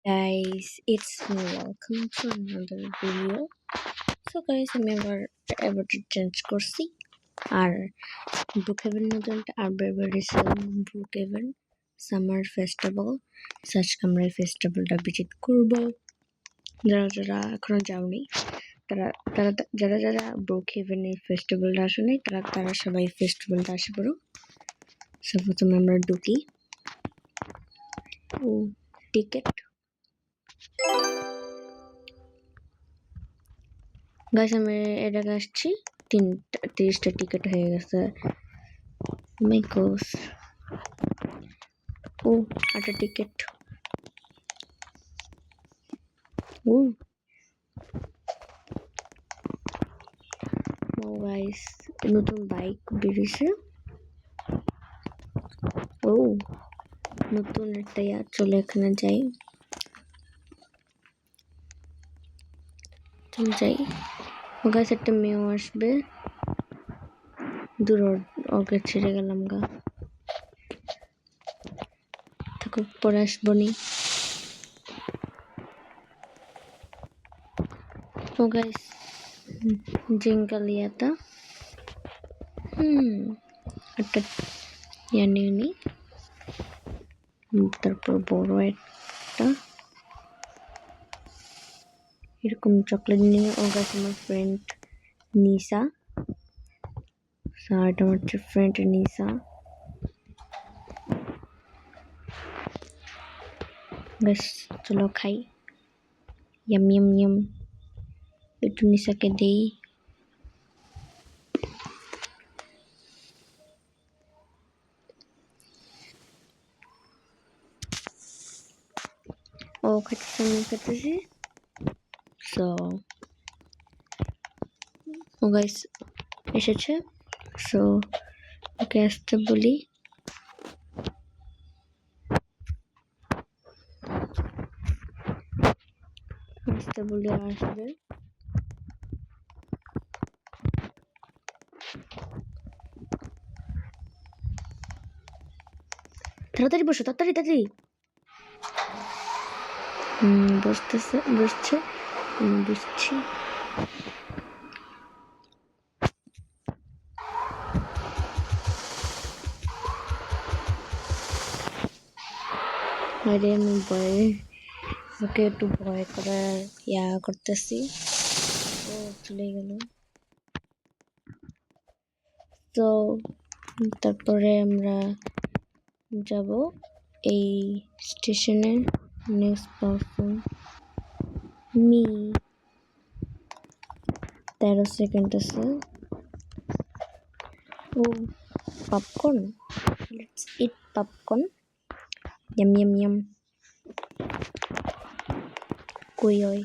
Guys, it's me. Welcome to another video. So guys, আমি এবার change করছি আর ব্রুকহেভেন নতুনটা update বেরিয়েছে। ব্রুকহেভেন সামার ফেস্টিভ্যাল, আজকে আমরা এই ফেস্টিভ্যালটা ভিজিট করব। যারা যারা এখনো যাওনি তারা তারা যারা যারা ব্রুকহেভেন এই ফেস্টিভ্যালটা আসেনি তারা তারা সবাই ফেস্টিভ্যালটা আসে পড়ো। সো প্রথমে আমরা ঢুকি। ও টিকিট গাইস, আমি এটা আসছি 30টা টিকিট হয়ে গেছে। মেকোস ও একটা টিকিট। ও ও গাইস, নতুন বাইক বেরিয়েছে। ও নতুন একটা চলে এখানে যাই যাই। ও গাইস, একটা মেয়েও আসবে। দূর ওকে ছেড়ে গেলাম গা, তাকে পরে আসবো নি। ও গাইস, জিঙ্গালিয়াটা একটা নিয়ে নি। তারপর বড় একটা এরকম চকলেট নিয়ে। ও গাইস, আমার ফ্রেন্ড নিসা, এটা আমার ফ্রেন্ড নিসা। গাইস চলো খাই। Yam yum yam. একটু নিসাকে দেই। ও খাচ্ছি, আমি খাচ্ছি। সো ও গাইস এসেছে। সো ওকে আসতে বলি। আসতে বলি আসবে। তাড়াতাড়ি বসো, তাড়াতাড়ি তাড়াতাড়ি। বসছে, আমি বসছি। আরে আমি ওকে একটু ভয় করার করতেছি। ও চলে গেল। তো তারপরে আমরা যাব এই স্টেশনে। নেক্সট পারফর্ম মি 13 সেকেন্ড আছে। Oh popcorn, let's eat popcorn. Yum yum yum. কই ওই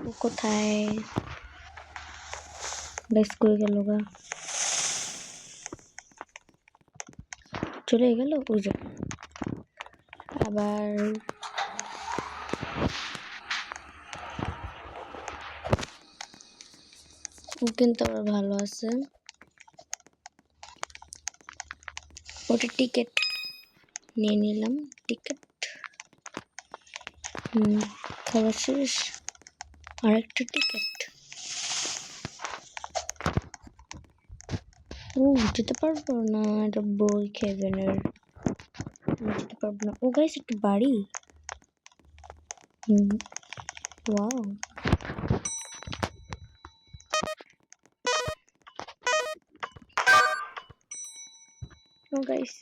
ও কোথায়? গাইস কই গেল গা? চলে গেল ওই যে। আবার ও কিন্তু আবার ভালো আছে। ওটা টিকিট নিয়ে নিলাম। টিকিট খাওয়া শেষ। আরেকটা টিকিট। ও যেতে পারবো না, এটা ব্রুকহেভেনের। যেতে পারবো না। ও গাইস, একটা বাড়ি। ওয়াও। ও গাইস,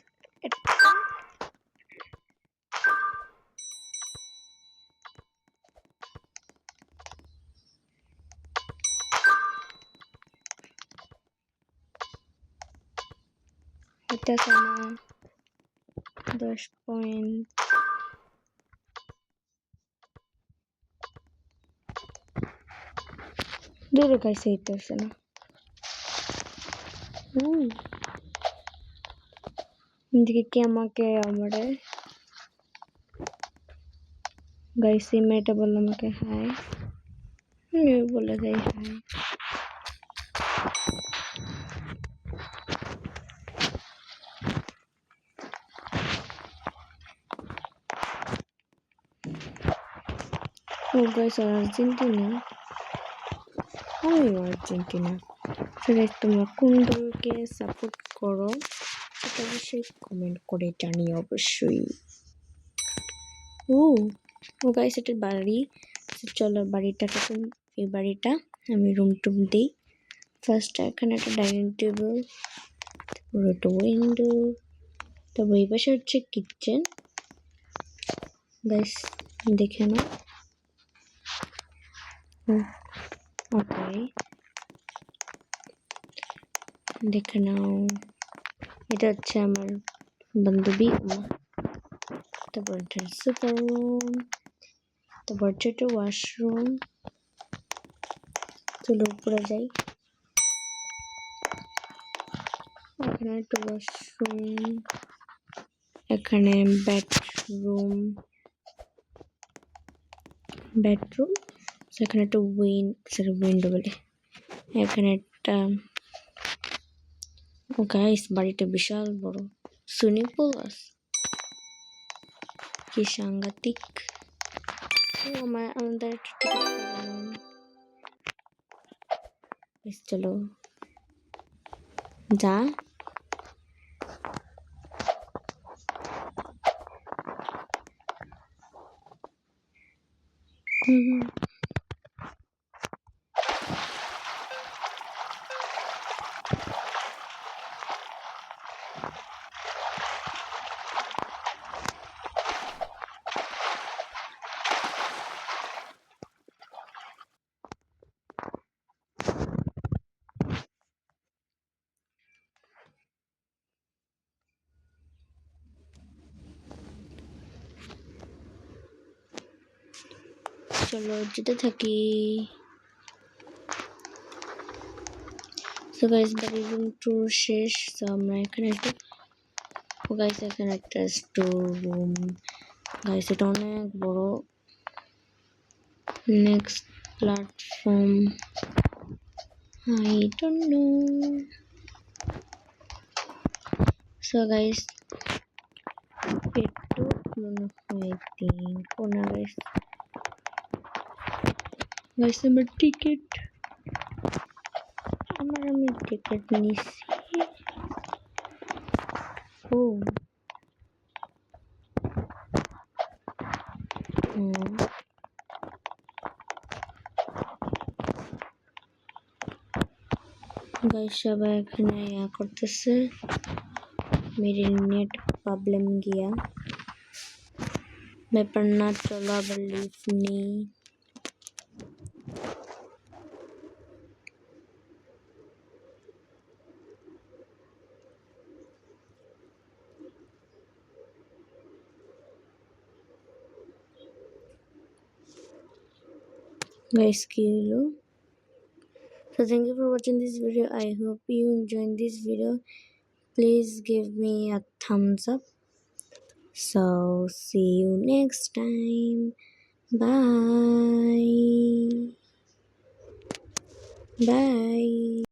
এটা আমার 10 পয়েন্ট। দূরে গাইস হইতেছে না। এদিকে কি আমাকে গাইস এই মেয়েটা বললো আমাকে হাই। আমি বলে যাই হাই। Oh guys, Argentina. আমিও আর্জেন্টিনা। গাইস তোমরা কোন দলকে সাপোর্ট করো সেটা অবশ্যই কমেন্ট করে জানিও অবশ্যই। ও ও গাইস এটা বাড়ি। চলো বাড়িটাকে এই বাড়িটা আমি রুম টুম দিই। ফার্স্ট এখানে একটা ডাইনিং টেবিল, তারপর একটা উইন্ডো, তারপর এই পাশে হচ্ছে কিচেন। গাইস দেখে নাও। ওকে দেখে নাও, এটা হচ্ছে আমার বান্ধবী উমা। তারপর এটা সুপার রুম, তারপর হচ্ছে একটা ওয়াশরুম। চলো উপরে যাই। এখানে একটা ওয়াশরুম, এখানে বেডরুম, এখানে একটা উইন্ডো বলে, এখানে একটা গাইস বাড়িটা বিশাল বড়, সুইমিং পুল আছে, কি সাংঘাতিক। আমাদের একটা টিকিট চলো যা। চলো যেতে থাকি। সো গাইস বাড়ির রুম ট্যুর শেষ। তো আমরা এখানে একটা গাইস এখানে একটা স্টোর রুম। গাইস এটা অনেক বড়। Next platform I don't know. So guys, একটু মনে হয় think না guys আমার টিকিট, আমি টিকিট নিছি। ও গাইস সবাই এখানে করতেছে, মেরে নেট প্রবলেম গিয়া ব্যাপার না। চলো আবার লিভ নেই। Guys কি হলো? So thank you for watching this video. I hope you enjoyed this video. Please give me a thumbs up. So see you next time. Bye. Bye.